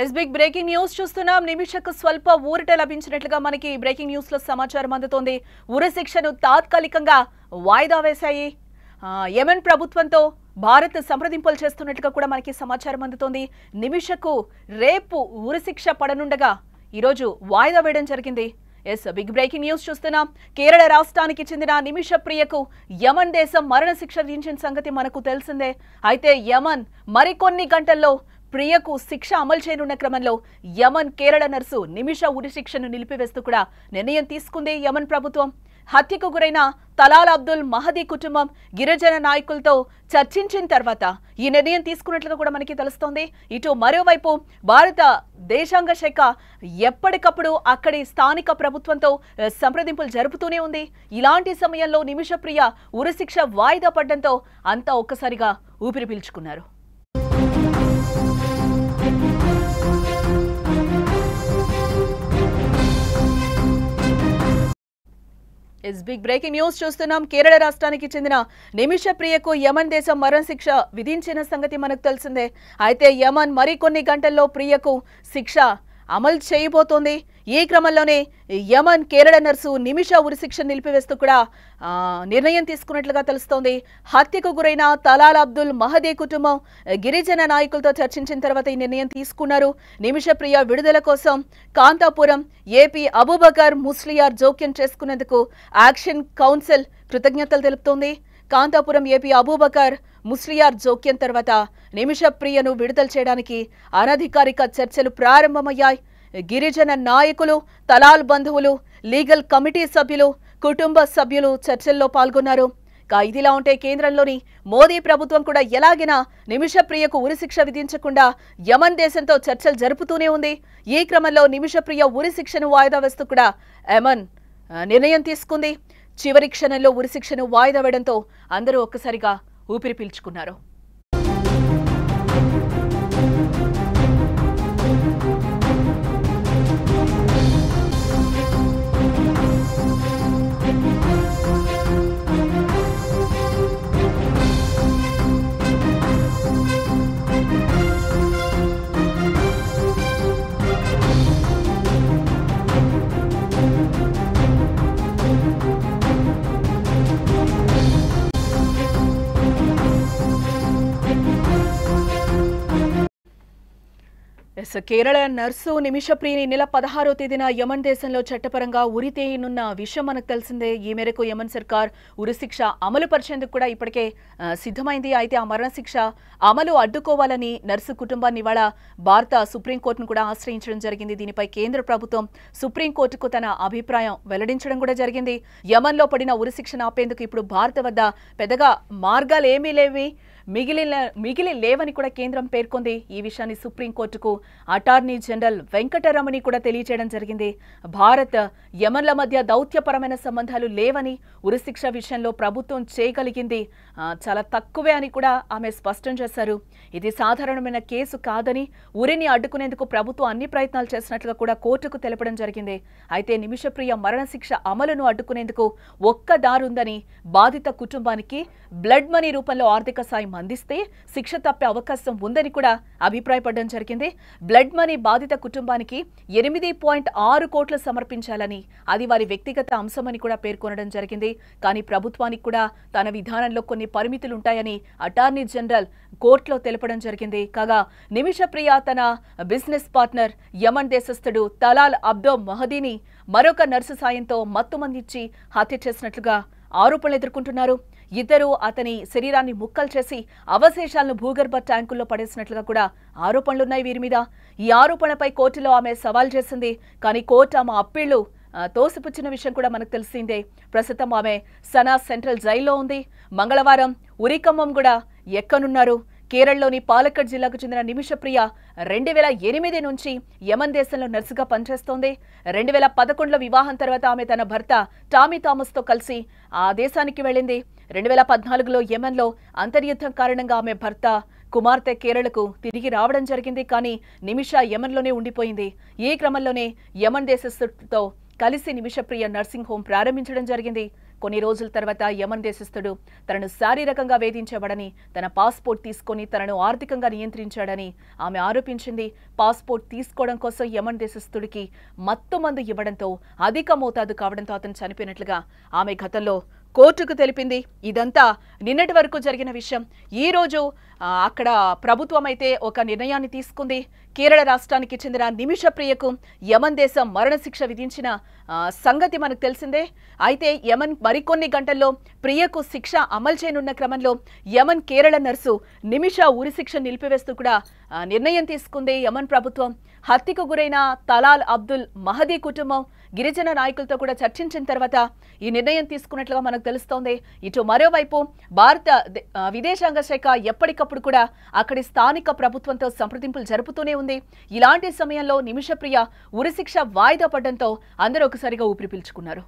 Yes big breaking news చూస్తున్నాం. నిమిషకు స్వల్ప ఊరట లభించినట్లుగా మనకి బ్రేకింగ్ న్యూస్ లో సమాచారం అందుతోంది. ఉరి శిక్షను తాత్కాలికంగా వాయిదా వేశాయి. యెమెన్ ప్రభుత్వంతో భారత్ సంప్రదింపులు చేస్తున్నట్లుగా కూడా మనకి సమాచారం అందుతోంది. నిమిషకు రేపు ఉరి శిక్ష పడనుండగా ఈరోజు వాయిదా వేయడం జరిగింది. ఎస్ బిగ్ బ్రేకింగ్ న్యూస్ చూస్తున్నాం. కేరళ రాష్ట్రానికి చెందిన నిమిష ప్రియకు యమన్ దేశం మరణశిక్ష విధించిన సంగతి మనకు తెలిసిందే. అయితే యమన్ మరికొన్ని గంటల్లో ప్రియకు శిక్ష అమలు చేయనున్న క్రమంలో యమన్ కేరళ నర్సు నిమిష ఉరి శిక్షను నిలిపివేస్తూ కూడా నిర్ణయం తీసుకుంది యమన్ ప్రభుత్వం. హత్యకు గురైన తలాల్ అబ్దుల్ మహదీ కుటుంబం గిరిజన నాయకులతో చర్చించిన తర్వాత ఈ నిర్ణయం తీసుకున్నట్లుగా కూడా మనకి తెలుస్తోంది. ఇటు మరోవైపు భారత దేశాంగ శాఖ ఎప్పటికప్పుడు అక్కడి స్థానిక ప్రభుత్వంతో సంప్రదింపులు జరుపుతూనే ఉంది. ఇలాంటి సమయంలో నిమిష ప్రియ ఉరిశిక్ష వాయిదా పడడంతో అంతా ఒక్కసారిగా ఊపిరి పీల్చుకున్నారు. ఇస్ బిగ్ బ్రేకింగ్ న్యూస్ చూస్తున్నాం. కేరళ రాష్ట్రానికి చెందిన నిమిష ప్రియకు యమన్ దేశం మరణశిక్ష విధించిన సంగతి మనకు తెలిసిందే. అయితే యమన్ మరికొన్ని గంటల్లో ప్రియకు శిక్ష అమలు చేయబోతోంది. ఈ క్రమంలోనే యమన్ కేరళ నర్సు నిమిష ఉరిశిక్ష నిలిపివేస్తూ కూడా నిర్ణయం తీసుకున్నట్లుగా తెలుస్తోంది. హత్యకు గురైన తలాల్ అబ్దుల్ మహదీ కుటుంబం గిరిజన నాయకులతో చర్చించిన తర్వాత ఈ నిర్ణయం తీసుకున్నారు. నిమిష ప్రియ విడుదల కోసం కాంతాపురం ఏపీ అబూబకర్ ముస్లియార్ జోక్యం చేసుకున్నందుకు యాక్షన్ కౌన్సిల్ కృతజ్ఞతలు తెలుపుతోంది. కాంతాపురం ఏపీ అబూబకర్ ముస్లియార్ జోక్యం తర్వాత నిమిష ప్రియను విడుదల చేయడానికి అనధికారిక చర్చలు ప్రారంభమయ్యాయి. గిరిజన నాయకులు, తలాల్ బంధువులు, లీగల్ కమిటీ సభ్యులు, కుటుంబ సభ్యులు చర్చల్లో పాల్గొన్నారు. ఇదిలా ఉంటే కేంద్రంలోని మోదీ ప్రభుత్వం కూడా ఎలాగైనా నిమిష ప్రియకు ఉరిశిక్ష విధించకుండా యమన్ దేశంతో చర్చలు జరుపుతూనే ఉంది. ఈ క్రమంలో నిమిష ప్రియ ఉరిశిక్షను వాయిదా వేస్తూ కూడా యమన్ నిర్ణయం తీసుకుంది. చివరి క్షణంలో ఉరిశిక్షను వాయిదా వేయడంతో అందరూ ఒక్కసారిగా ఊపిరి పీల్చుకున్నారు. కేరళ నర్సు నిమిష ప్రియని నెల 16వ తేదీన యమన్ దేశంలో చట్టపరంగా ఉరి తీయనున్న విషయం మనకు తెలిసిందే. ఈ మేరకు యమన్ సర్కార్ ఉరిశిక్ష అమలు పరిచేందుకు కూడా ఇప్పటికే సిద్ధమైంది. అయితే ఆ మరణశిక్ష అమలు అడ్డుకోవాలని నర్సు కుటుంబాన్ని ఇవాళ భారత సుప్రీంకోర్టును కూడా ఆశ్రయించడం జరిగింది. దీనిపై కేంద్ర ప్రభుత్వం సుప్రీంకోర్టుకు తన అభిప్రాయం వెల్లడించడం కూడా జరిగింది. యమన్లో పడిన ఉరిశిక్షను ఆపేందుకు ఇప్పుడు భారత వద్ద పెద్దగా మార్గాలు ఏమీ మిగిలి లేవని కూడా కేంద్రం పేర్కొంది. ఈ విషయాన్ని సుప్రీంకోర్టుకు అటార్నీ జనరల్ వెంకటరమణి కూడా తెలియజేయడం జరిగింది. భారత్ యమన్ల మధ్య దౌత్యపరమైన సంబంధాలు లేవని, ఉరిశిక్ష విషయంలో ప్రభుత్వం చేయగలిగింది చాలా తక్కువే అని కూడా ఆమె స్పష్టం చేశారు. ఇది సాధారణమైన కేసు కాదని, ఉరిని అడ్డుకునేందుకు ప్రభుత్వం అన్ని ప్రయత్నాలు చేసినట్లుగా కూడా కోర్టుకు తెలపడం జరిగింది. అయితే నిమిషప్రియ మరణశిక్ష అమలును అడ్డుకునేందుకు ఒక్క దారుందని, బాధిత కుటుంబానికి బ్లడ్ మనీ రూపంలో ఆర్థిక సాయం అందిస్తే శిక్ష తప్పే అవకాశం ఉందని కూడా అభిప్రాయపడడం జరిగింది. బ్లడ్ మనీ బాధిత కుటుంబానికి 8.6 కోట్లు సమర్పించాలని, అది వారి వ్యక్తిగత అంశమని కూడా పేర్కొనడం జరిగింది. కానీ ప్రభుత్వానికి కూడా తన విధానంలో కొన్ని పరిమితులుంటాయని అటార్నీ జనరల్ కోర్టులో తెలపడం జరిగింది. కాగా నిమిష ప్రియ తన బిజినెస్ పార్ట్నర్ యమన్ దేశస్థుడు తలాల్ అబ్దుల్ మహదీని మరొక నర్సు సాయంతో మత్తుమందించి హత్య చేసినట్లుగా ఆరోపణలు ఎదుర్కొంటున్నారు. ఇద్దరు అతని శరీరాన్ని ముక్కలు చేసి అవశేషాలను భూగర్భ ట్యాంకుల్లో పడేసినట్లుగా కూడా ఆరోపణలున్నాయి వీరి మీద. ఈ ఆరోపణపై కోర్టులో ఆమె సవాల్ చేసింది. కానీ కోర్టు ఆమె అప్పీళ్లు తోసిపుచ్చిన విషయం కూడా మనకు తెలిసిందే. ప్రస్తుతం ఆమె సనా సెంట్రల్ జైల్లో ఉంది. మంగళవారం ఉరికమ్మం కూడా ఎక్కనున్నారు. కేరళలోని పాలక్కడ్ జిల్లాకు చెందిన నిమిష ప్రియ 2008 నుంచి యమన్ దేశంలో నర్సుగా పనిచేస్తోంది. 2011లో వివాహం తర్వాత ఆమె తన భర్త టామీ థామస్తో కలిసి ఆ దేశానికి వెళ్ళింది. 2014లో యమన్లో అంతర్యుద్ధం కారణంగా ఆమె భర్త, కుమార్తె కేరళకు తిరిగి రావడం జరిగింది. కానీ నిమిష యమన్లోనే ఉండిపోయింది. ఈ క్రమంలోనే యమన్ దేశస్థుడితో కలిసి నిమిషప్రియ నర్సింగ్ హోం ప్రారంభించడం జరిగింది. కొన్ని రోజుల తర్వాత యమన్ దేశస్థుడు తనను శారీరకంగా వేధించేవాడని, తన పాస్పోర్ట్ తీసుకొని తనను ఆర్థికంగా నియంత్రించాడని ఆమె ఆరోపించింది. పాస్పోర్ట్ తీసుకోవడం కోసం యమన్ దేశస్థుడికి మత్తుమందు ఇవ్వడంతో అధిక మోతాదు కావడంతో అతను చనిపోయినట్లుగా ఆమె గతంలో కోర్టుకు తెలిపింది. ఇదంతా నిన్నటి వరకు జరిగిన విషయం. ఈ రోజు అక్కడ ప్రభుత్వం అయితే ఒక నిర్ణయాన్ని తీసుకుంది. కేరళ రాష్ట్రానికి చెందిన నిమిష ప్రియకు యమన్ దేశం మరణశిక్ష విధించిన సంగతి మనకు తెలిసిందే. అయితే యమన్ మరికొన్ని గంటల్లో ప్రియకు శిక్ష అమలు చేయనున్న క్రమంలో యమన్ కేరళ నర్సు నిమిష ఉరిశిక్ష నిలిపివేస్తూ కూడా నిర్ణయం తీసుకుంది యమన్ ప్రభుత్వం. హత్యకు గురైన తలాల్ అబ్దుల్ మహదీ కుటుంబం గిరిజన నాయకులతో కూడా చర్చించిన తర్వాత ఈ నిర్ణయం తీసుకున్నట్లుగా మనకు తెలుస్తోంది. ఇటు మరోవైపు భారత విదేశాంగ శాఖ ఎప్పటికప్పుడు కూడా అక్కడి స్థానిక ప్రభుత్వంతో సంప్రదింపులు జరుపుతూనే ఉంది. ఇలాంటి సమయంలో నిమిషప్రియ ఉరిశిక్ష వాయిదా పడడంతో అందరూ ఒకసారిగా ఊపిరి పీల్చుకున్నారు.